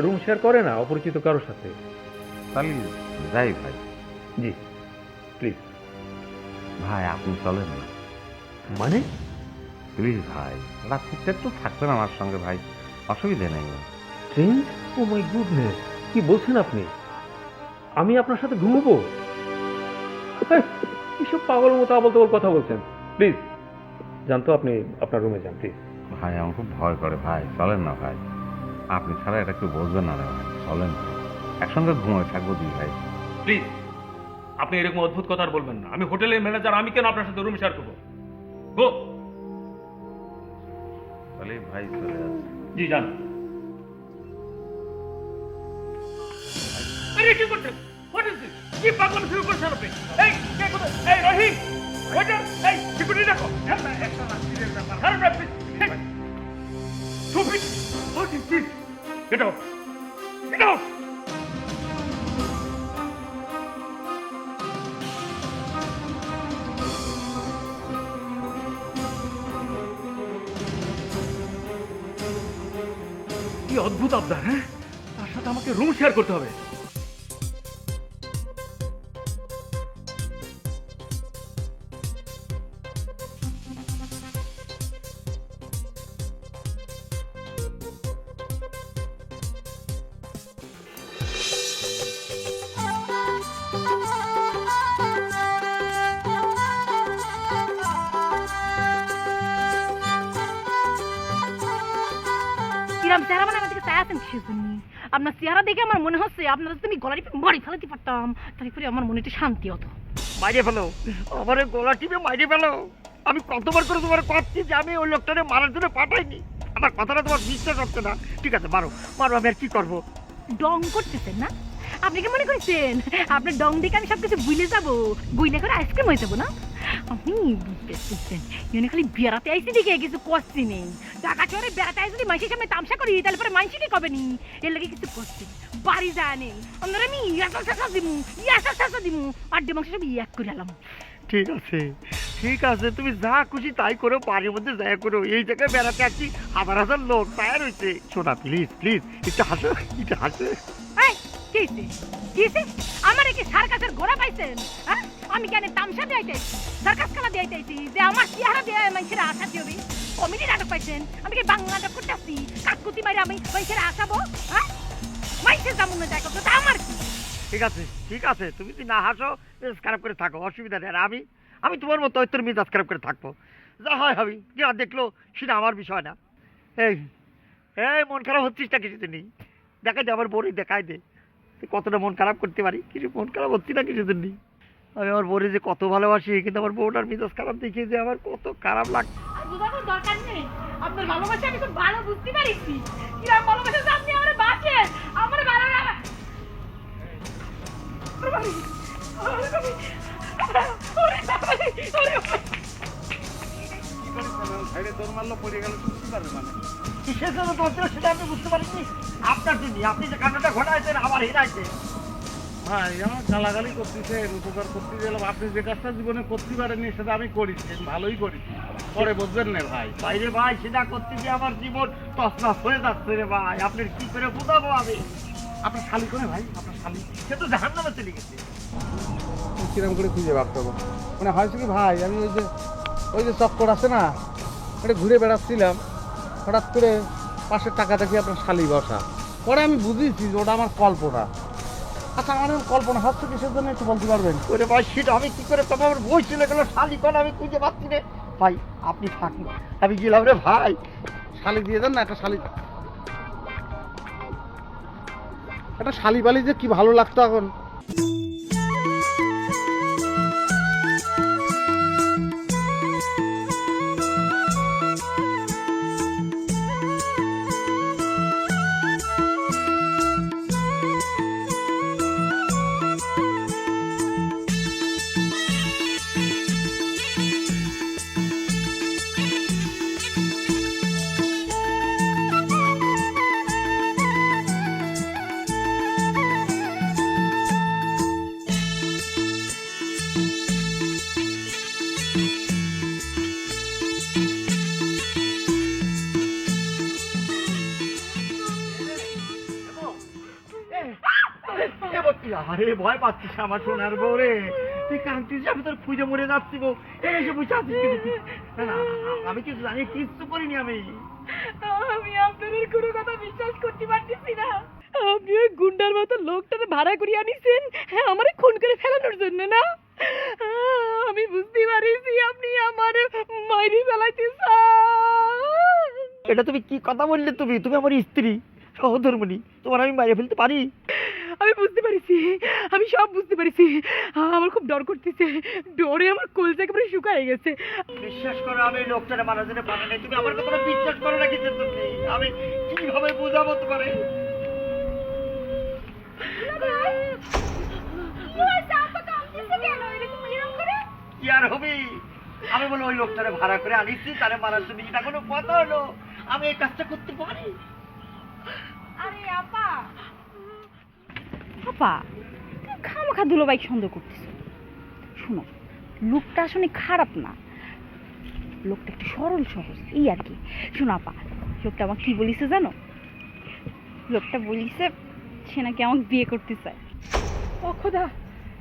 রুম শেয়ার করে না অপরিচিত কারোর সাথে। তাহলে যাই ভাই। জি প্লিজ। ভাই আপনি চলেন না। মানে? প্লিজ ভাই, রাত্রিতে একটু থাকবেন আমার সঙ্গে ভাই, অসুবিধে নেই। ট্রেন? ও মাই গুডনেস, কি বলছেন আপনি? আমি আপনার সাথে ঘুমবো? এসব পাগল মতো আবল তাবল কথা বলছেন। প্লিজ জানতো, আপনি আপনার রুমে যান প্লিজ। ভাই আমার খুব ভয় করে ভাই, চলেন না ভাই, আপনি ছাড়া এটা কেউ বলবেন না রে ভাই, চলেন ভাই, একসঙ্গে ঘুমিয়ে থাকবো দুই ভাই। প্লিজ আপনি এরকম অদ্ভুত কথা আর বলবেন না। আমি হোটেলের ম্যানেজার, আমি কেন আপনার সাথে রুম শেয়ার করবো? গো। তাহলে ভাই চলে যাচ্ছে। জি যান। কি করছেন? কি পাগল শুরু করছেন আপনি? এই কে কোথায়? এই রহিম, ওয়েটার, এই সিকিউরিটি রাখো। একটা না সিরিয়াস ব্যাপার। হারুন আপনি stupid, what is this? Get out, get out. কি অদ্ভুত আবদার, হ্যাঁ? তার সাথে আমাকে রুম শেয়ার করতে হবে। কিরাম চেহারা মানে আমার দিকে চাই আছেন কিসের জন্য? আপনার চেহারা দেখে আমার মনে হচ্ছে আপনার যদি আমি গলা টিপে বাড়ি ফেলাতে পারতাম তাহলে করে আমার মনে একটু শান্তি হতো। মাইরে ফেলো, আমার গলা টিপে মাইরে ফেলো। আমি কতবার করে তোমার করছি যে আমি ওই লোকটারে মারার জন্য পাঠাইনি। আমার কথাটা তোমার বিশ্বাস হচ্ছে না। ঠিক আছে, মারো মারো, আমি আর কি করবো? ডং করতেছেন না? আপনি কি মনে করছেন আপনার ডং দেখে আমি সবকিছু ভুলে যাবো, গুইলে করে আইসক্রিম হয়ে যাবো না? আমি বুঝতেছেন এখানে খালি বেড়াতে আইসি দেখে কিছু করছি নেই। ঢাকা শহরে বেড়াতে আইসি মাইসের সামনে তামসা করি তাহলে পরে মাইসি কি কবে নি, এর লাগে কিছু করছি বাড়ি যায় নেই। অন্যরা আমি ইয়াসা শেষা দিমু, ইয়াসা শেষা দিমু, আর ডিমাংস সব ইয়াক করে এলাম। ঠিক আছে ঠিক আছে, তুমি যা খুশি তাই করো, বাড়ির মধ্যে যাই করো। এই জায়গায় বেড়াতে আসছি, হাজার হাজার লোক তৈরি হয়েছে। শোনা প্লিজ প্লিজ, একটু হাসো একটু হাসো। এই কিসে কিসে আমার কি সার্কাসের ঘোড়া পাইছেন? হ্যাঁ, আমি কেন তামসা দিয়াইতেছি, সার্কাস খেলা দিয়াইতেছি যে আমার চেহারা দিয়ে মানুষের আশা দিবি? কমেডি নাটক পাইছেন? আমি কি বাংলা নাটক করতেছি কাকুতি মারি আমি মানুষের আশাবো? হ্যাঁ, মানুষের যেমন না যাই করতো তা আমার কি? ঠিক আছে, তুমি যদি না হাসো মেজাজ খারাপ করে থাকো, অসুবিধা নেই। আর আমি তোমার মতো তোর মেজাজ খারাপ করে থাকবো। যা হয় হবি, যা দেখলো সেটা আমার বিষয় না। এই এই মন খারাপ হচ্ছিস না কিছু নেই, দেখাই দে আমার বড়ি, দেখাই দে কতটা মন খারাপ করতে পারি। কিছু মন খারাপ হচ্ছি না কিছু নেই। আমি আমার বউরে যে কত ভালোবাসি, কিন্তু আমার বউটার মেজাজ খারাপ দেখে যে আমার কত খারাপ লাগছে। আর বুঝানোর দরকার নেই, আপনার ভালোবাসা আমি খুব ভালো বুঝতে পারিছি। কিরকম ভালোবাসা যে আপনি আমার বাঁচেন, আমার ভালো লাগা। কিসের জন্য বলছিল সেটা আপনি বুঝতে পারেননি? আপনার জন্য, আপনি যে কান্নাটা ঘটাইছেন আমার হিরাইছে। ভাই আমার গালাগালি করতেছেন, উপকার করতে গেলাম, আপনি যে কাজটা জীবনে করতে পারেননি সেটা আমি করেছি, ভালোই করেছি, পরে বুঝবেন না ভাই। বাইরে ভাই, সেটা করতে গিয়ে আমার জীবন তছনছ হয়ে যাচ্ছে রে ভাই। আপনার কি করে বোঝাবো আমি? আপনার শালি করে ভাই, আপনার শালি সে তো জাহান্নামে চলে গেছে। কিরম করে খুঁজে ভাবতে হবে মানে হয়েছে কি ভাই, আমি ওই যে চক্কর আছে না, ওটা ঘুরে বেড়াচ্ছিলাম, হঠাৎ করে পাশের টাকা দেখি আপনার শালি বসা। পরে আমি বুঝেছি যে ওটা আমার কল্পনা। আচ্ছা, আমার কল্পনা হচ্ছে কিসের জন্য একটু বলতে পারবেন? ওরে ভাই, সেটা আমি কি করে তবে আমার বই চলে গেল, শালি করে আমি খুঁজে পাচ্ছি রে ভাই। আপনি থাকুন, আমি গেলাম রে ভাই। শালি দিয়ে দেন না একটা শালি বালি যে কি ভালো লাগতো এখন। আরে ভয় পাচ্ছিস আমার সোনার বউ রে, তুই কাঁদছিস, আমি তোর খুঁজে মরে যাচ্ছি গো। এসে বসে আছিস না, আমি কিছু জানি, কিচ্ছু করিনি আমি। আমি আপনাদের কোনো কথা বিশ্বাস করতে পারতেছি না। আপনি ওই গুন্ডার মতো লোকটারে ভাড়া করে আনিছেন হ্যাঁ আমারে খুন করে ফেলানোর জন্য না? আমি বুঝতে পারিছি আপনি আমার মাইরি ফেলাইতে চান। এটা তুমি কি কথা বললে? তুমি আমার স্ত্রী সহধর্মিণী, তোমার আমি মাইরে ফেলতে পারি? আমি বুঝতে পারিছি, আমি সব বুঝতে পারিছি। আমার খুব ডর করতেছে, ডরে আমার কলজা একেবারে শুকায় গেছে। বিশ্বাস করো, আমি লোকটারে মারার জন্য পারি নাই। তুমি আমার কথা বিশ্বাস করো না কিছু, তুমি আমি কিভাবে বুঝাবো তোমারে? কি আর হবি? আমি বলো ওই লোকটারে ভাড়া করে আনিছি, তারে মারার জন্য। এটা কোনো কথা হলো? আমি এই কাজটা করতে পারি? আরে আপা আপা, খামাখা দুলোবাই সন্দেহ করতেছে। শোনো, লোকটা আসলে খারাপ না, লোকটা একটু সরল সহজ এই আর কি। শোনো আপা, লোকটা আমার কি বলিছে জানো? লোকটা বলিছে সে নাকি আমাকে বিয়ে করতে চায়। ও খোদা,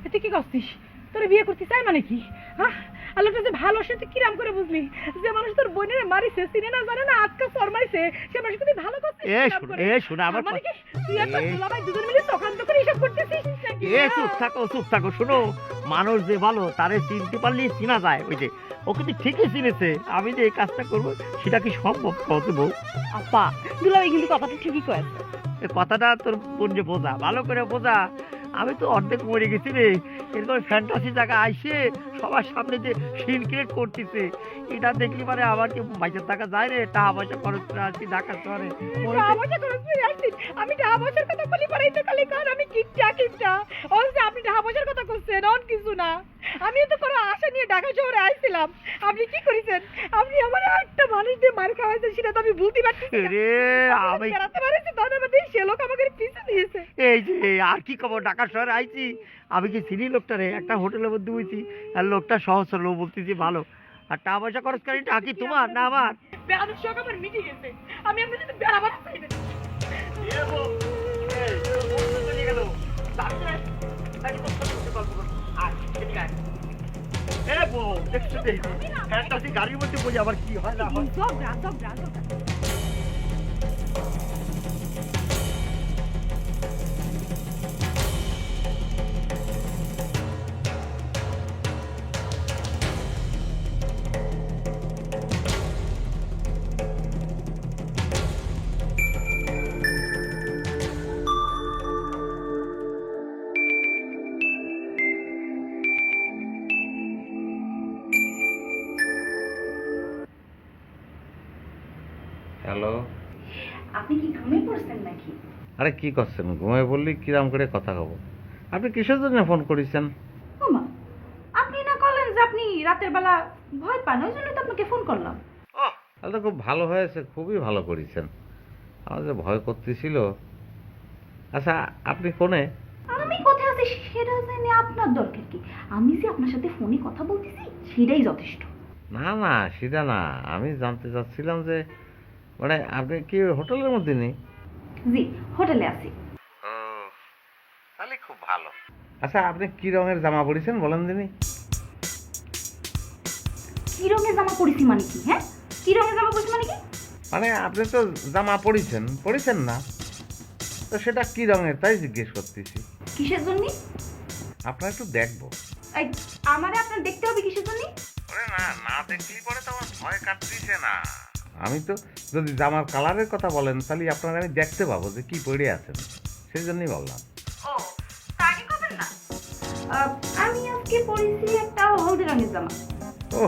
এতে কি করছিস? তোর বিয়ে করতে চাই মানে কি? হ্যাঁ, আর লোকটা যে ভালো সে তুই কিরাম করে বুঝলি? যে মানুষ তোর বোনের মারিছে, চিনে না জানে না, আজকে ফরমাইছে, সে মানুষকে তুই ভালো করছিস। শোনা আমার মানে কি তুই আর তোর দুলাভাই দুজন মিলে চক্রান্ত করে এসব করতেছিস নাকি? চুপ থাকো শোনো, মানুষ যে ভালো তারে চিনতে পারলে চিনা যায়। ওই যে ও কিন্তু ঠিকই চিনেছে, আমি যে এই কাজটা করবো সেটা কি সম্ভব কত বউ? আপা দুলাভাই কিন্তু কথাটা ঠিকই কয়েছে। এই কথাটা তোর বোন যে বোঝা, ভালো করে বোঝা। আমি তো অর্ধেক মরে গেছি রে, এরকম ফ্যান্টাসি জায়গা আইসে সবার সামনে যে সিন ক্রিয়েট করতেছে, এটা দেখলি মানে আমার কি বাইশের টাকা যায় রে, টাকা পয়সা খরচ করে আসছি ঢাকা শহরে। টাকা পয়সা খরচ করে আসছিস? আমি টাকা পয়সার কথা বলি পারাই তো খালি কারণ আমি কিপটা। ও যে আপনি টাকা পয়সার কথা করছেন, অন কিছু না। আমিও তো কোনো আশা নিয়ে ঢাকা শহরে আইছিলাম। আপনি কি করেছেন? আপনি আমার একটা মানুষ দিয়ে মার খাওয়াইছেন, সেটা তো আমি ভুলতে পারছি না। রে আমি বেড়াতে পারছি, তখন আমার দিয়ে সে লোক আমাকে পিছু দিয়েছে। এই যে আর কি খবর, ঢাকা শহরে আইছি, আমি কি চিনি লোকটা রে, একটা হোটেলের মধ্যে বইছি, আর লোকটা সহজ সরল বলতেছি ভালো। আর টাকা পয়সা খরচ করি টাকা কি তোমার না আমার? বেড়ানোর শখ আমার মিটে গেছে, আমি আপনার সাথে বেড়াবার চাই না। গাড়ির মধ্যে বই আবার কি হয় না হয়। হ্যালো, আপনি কি ঘুমিয়ে পড়ছেন নাকি? আরে কি করছেন? ঘুমাই বললি কিরাম করে কথা কব? আপনি কিসের জন্য ফোন করেছেন? ওমা, আপনি না করলেন যে আপনি রাতের বেলা ভয় পান, ওই জন্য তো আপনাকে ফোন করলাম। ও, তাহলে তো খুব ভালো হয়েছে, খুবই ভালো করেছেন। আমার যে ভয় করতেছিল। আচ্ছা, আপনি কোনে? আমি কোথায় আছি সেটা জেনে আপনার দরকার কি? আমি যে আপনার সাথে ফোনে কথা বলতেছি সেটাই যথেষ্ট। না না, সেটা না, আমি জানতে চাচ্ছিলাম যে মানে আপনি কি হোটেলের মধ্যে নেই? জি, হোটেলে আছি। ও, তাহলে খুব ভালো। আচ্ছা, আপনি কি রঙের জামা পরেছেন বলেন দিনি? কি রঙের জামা পরেছি মানে কি? হ্যাঁ, কি রঙের জামা পরেছি মানে কি? মানে আপনি তো জামা পরেছেন না, তো সেটা কি রঙের তাই জিজ্ঞেস করতেছি। কিসের জন্য? আপনার একটু দেখবো। এই, আমারে আপনার দেখতে হবে কিসের জন্য? ওরে না, না দেখলেই পরে তো আমার ভয় কাটতেছে না। আমি তো যদি জামার কালারের কথা বলেন তাহলে আপনার আমি দেখতে পাবো যে কি পরে আছেন, সেই জন্যই বললাম। ও, তা আগে করবেন না? আমি আজকে পরেছি একটা হলদে রঙের জামা। ও,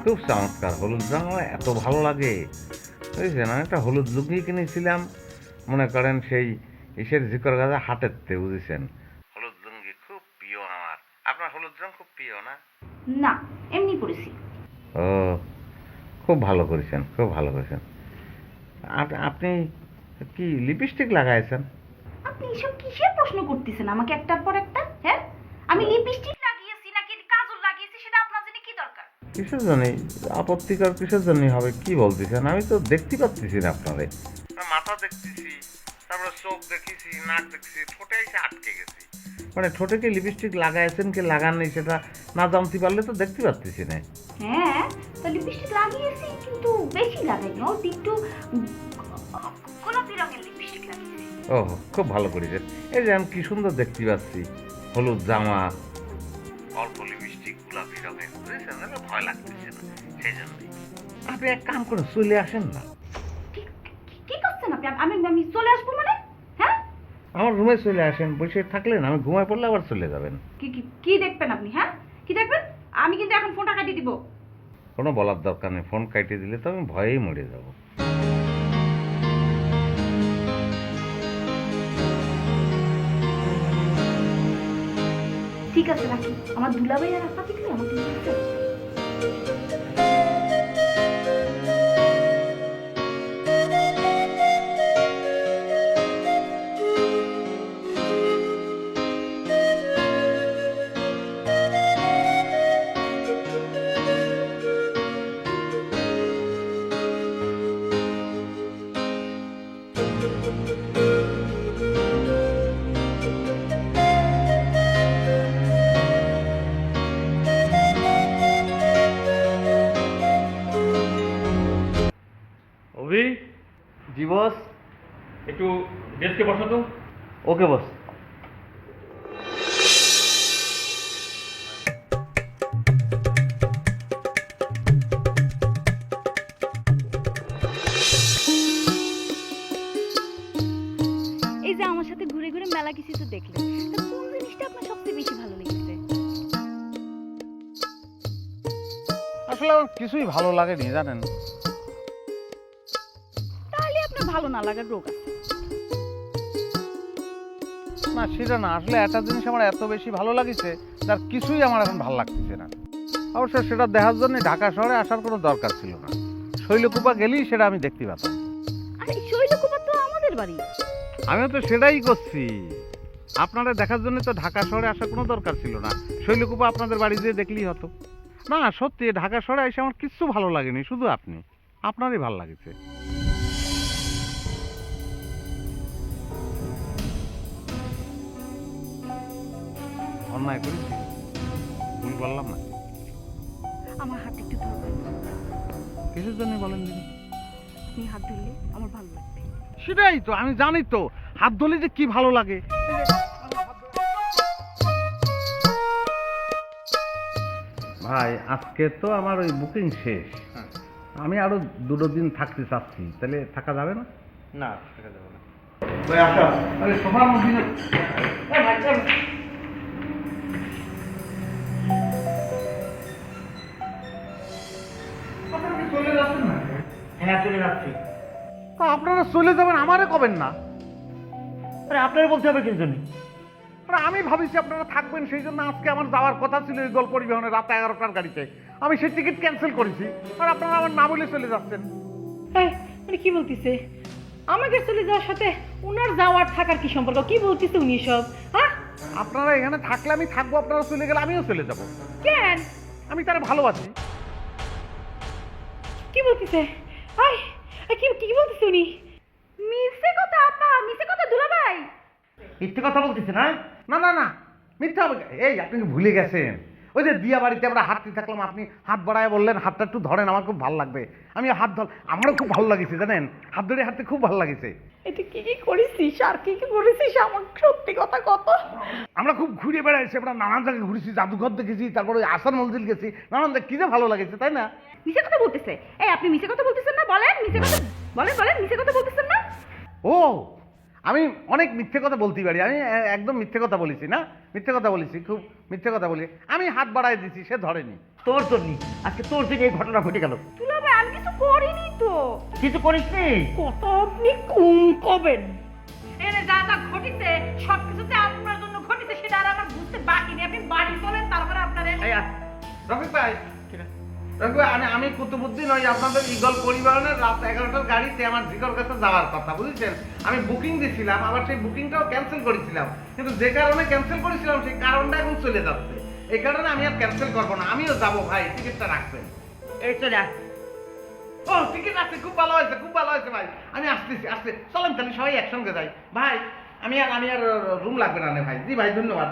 খুব চমৎকার, হলুদ জামা এত ভালো লাগে। বুঝছেন, আমি একটা হলুদ লুঙ্গি কিনেছিলাম, মনে করেন সেই ইসের ঝিকর গাছা হাটেরতে, বুঝেছেন। হলুদ লুঙ্গি খুব প্রিয় আমার। আপনার হলুদ রং খুব প্রিয় না? না, এমনি পরেছি। ও, খুব ভালো করেছেন, খুব ভালো করেছেন। আপনি কি লিপস্টিক লাগাইছেন? আপনি এসব কিসের প্রশ্ন করতেছেন আমাকে একটার পর একটা? হ্যাঁ, আমি লিপস্টিক লাগিয়েছি নাকি কাজল লাগিয়েছি সেটা আপনার জন্য কি দরকার? কিসের জন্য আপত্তিকর, কিসের জন্য হবে কি বলতেছেন? আমি তো দেখতে পাচ্ছি না আপনারে। মাথা দেখতেছি, তারপরে চোখ দেখেছি, নাক দেখছি, ঠোঁটে এসে আটকে গেছি। মানে ঠোঁটে কি লিপস্টিক লাগাইছেন কি লাগান নেই সেটা না জানতে পারলে তো দেখতে পাচ্ছি না। হ্যাঁ, তো লিপস্টিক লাগিয়েছি কিন্তু বেশি লাগাইনি, অল্প একটু গোলাপি রঙের লিপস্টিক লাগিয়েছি। ও, খুব ভালো করেছেন। এই যে আমি কি সুন্দর দেখতে পাচ্ছি, হলুদ জামা, অল্প লিপস্টিক, গোলাপি রঙের, বুঝেছেন, ভয় লাগতেছে না, সেই জন্যই। আপনি এক কাম করে চলে আসেন না। কি করছেন আপনি? আমি চলে আসবো মানে? হ্যাঁ, আমার রুমে চলে আসেন, বসে থাকলেন, আমি ঘুমায় পড়লে আবার চলে যাবেন। কি দেখবেন আপনি? হ্যাঁ, কি দেখবেন? আমি কিন্তু এখন ফোনটা কাটিয়ে দিব। কোনো বলার দরকার নেই, ফোন কাটিয়ে দিলে তো আমি ভয়েই মরে যাব। ঠিক আছে, রাখি। আমার দুলাভাই আর আপা দেখলে আমাকে Thank you. জি বস। একটু ডেস্কে বসো তো। ওকে বস। এই যে আমার সাথে ঘুরে ঘুরে মেলা কিছু তো দেখলেন, তা কোন জিনিসটা আপনার সবচেয়ে বেশি ভালো লেগেছে? আসলে আমার কিছুই ভালো লাগেনি জানেন। তাহলে আপনার ভালো না লাগার রোগ আছে। না সেটা না, আসলে একটা জিনিস আমার এত বেশি ভালো লাগিছে তার কিছুই আমার এখন ভালো লাগতেছে না। অবশ্য সেটা দেখার জন্য ঢাকা শহরে আসার কোনো দরকার ছিল না, শৈলকুপা গেলেই সেটা আমি দেখতে পেতাম। আরে শৈলকুপা তো আমাদের বাড়ি। আমিও তো সেটাই করছি, আপনারা দেখার জন্য তো ঢাকা শহরে আসার কোনো দরকার ছিল না, শৈলকুপা আপনাদের বাড়ি যেয়ে দেখলেই হতো। না সত্যি ঢাকা শহরে এসে আমার কিচ্ছু ভালো লাগেনি, শুধু আপনারই ভালো লাগেছে। অন্যায় করেছি, ভুল বললাম না। আমার হাত একটু ধরবেন? কিসের জন্য বলেন দিদি? আপনি হাত ধরলে আমার ভালো লাগবে। সেটাই তো, আমি জানি তো হাত ধরলে যে কি ভালো লাগে। ভাই আজকে তো আমার ওই বুকিং শেষ, আমি আরো 2 দিন থাকতে চাচ্ছি, তাহলে থাকা যাবে না? না টাকা দেবো না। ভাই আসো, আরে সোফার মধ্যে চলে যাচ্ছেন না? হ্যাঁ চলে যাচ্ছি। আপনারা চলে যাবেন, আমারে কবেন না? আরে আপনার বলতে হবে কিন্তু জন্য। আরে আমি ভাবিছি আপনারা থাকবেন, সেই জন্য আজকে আমার যাওয়ার কথা ছিল এই গল্প পরিবহনে রাত 11টার গাড়িতে, আমি সেই টিকিট ক্যান্সেল করেছি, আর আপনারা আমার না বলে চলে যাচ্ছেন। এই, মানে কি বলতিছে? আমাকে চলে যাওয়ার সাথে ওনার যাওয়ার থাকার কি সম্পর্ক? কি বলতিছে উনি সব? হ্যাঁ, আপনারা এখানে থাকলে আমি থাকবো, আপনারা চলে গেলে আমিও চলে যাব। কেন? আমি তারা ভালোবাসি। কি বলতিছে? আই, কি কি বলতিছে উনি? মিছে কথা আপা, মিছে কথা দুলাভাই। মিথ্যে কথা বলতেছে না? না না না, মিথ্যা হবে। এই আপনি কি ভুলে গেছেন? ওই যে দিয়া বাড়িতে আমরা হাঁটতে থাকলাম, আপনি হাত বাড়ায় বললেন হাতটা একটু ধরেন, আমার খুব ভালো লাগবে। আমি হাত ধর, আমারও খুব ভালো লাগেছে জানেন, হাত ধরে হাঁটতে খুব ভালো লাগেছে। এটা কি কি করেছিস আর কি কি করেছিস? আমার সত্যি কথা কত? আমরা খুব ঘুরে বেড়াইছি, আমরা নানান জায়গায় ঘুরেছি, জাদুঘর দেখেছি, তারপরে ওই আসান মঞ্জিল গেছি, নানান জায়গায় কি যে ভালো লাগেছে, তাই না? মিছে কথা বলতেছে? এই আপনি মিছে কথা বলতেছেন না? বলেন মিছে কথা, বলেন মিছে কথা বলতেছেন না? ও আমি অনেক মিথ্যে কথা বলতে পারি, আমি একদম মিথ্যে কথা বলেছি না? মিথ্যে কথা বলেছি, খুব মিথ্যে কথা বলি। আমি হাত বাড়ায় দিছি, সে ধরেনি। তোর জন্য আজকে তোর জন্য এই ঘটনা ঘটে গেল। দুলাভাই আমি কিছু করিনি তো। কিছু করিস নি? কত আপনি কম কবেন? এনে যা যা ঘটিছে সবকিছুতে আপনার জন্য ঘটিছে, সেটা আর আমার বুঝতে বাকি নেই। আপনি বাড়ি চলেন, তারপরে আপনার রফিক ভাই, রফিক ভাই, আমি কুতুবুদ্দিন, ওই আপনাদের ইগল পরিবহনের রাত 11টার গাড়িতে আমার জিকর কাছে যাওয়ার কথা, বুঝেছেন? আমি বুকিং দিয়েছিলাম, আবার সেই বুকিংটাও ক্যান্সেল করেছিলাম, কিন্তু যে কারণে ক্যান্সেল করেছিলাম সেই কারণটা এখন চলে যাচ্ছে। এই কারণে আমি আর ক্যান্সেল করবো না, আমিও যাবো ভাই, টিকিটটা রাখবেন। এই চলে আস। ও টিকিট আছে, খুব ভালো হয়েছে, খুব ভালো হয়েছে ভাই, আমি আসতেছি। চলেন তাহলে সবাই একসঙ্গে যাই ভাই। আমি আর রুম লাগবে না ভাই। জি ভাই, ধন্যবাদ।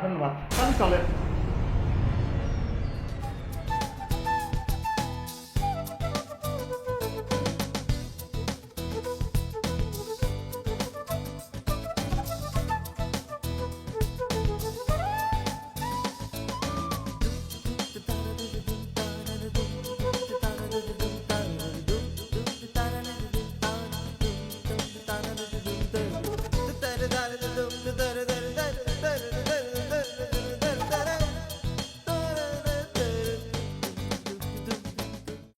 চলেন।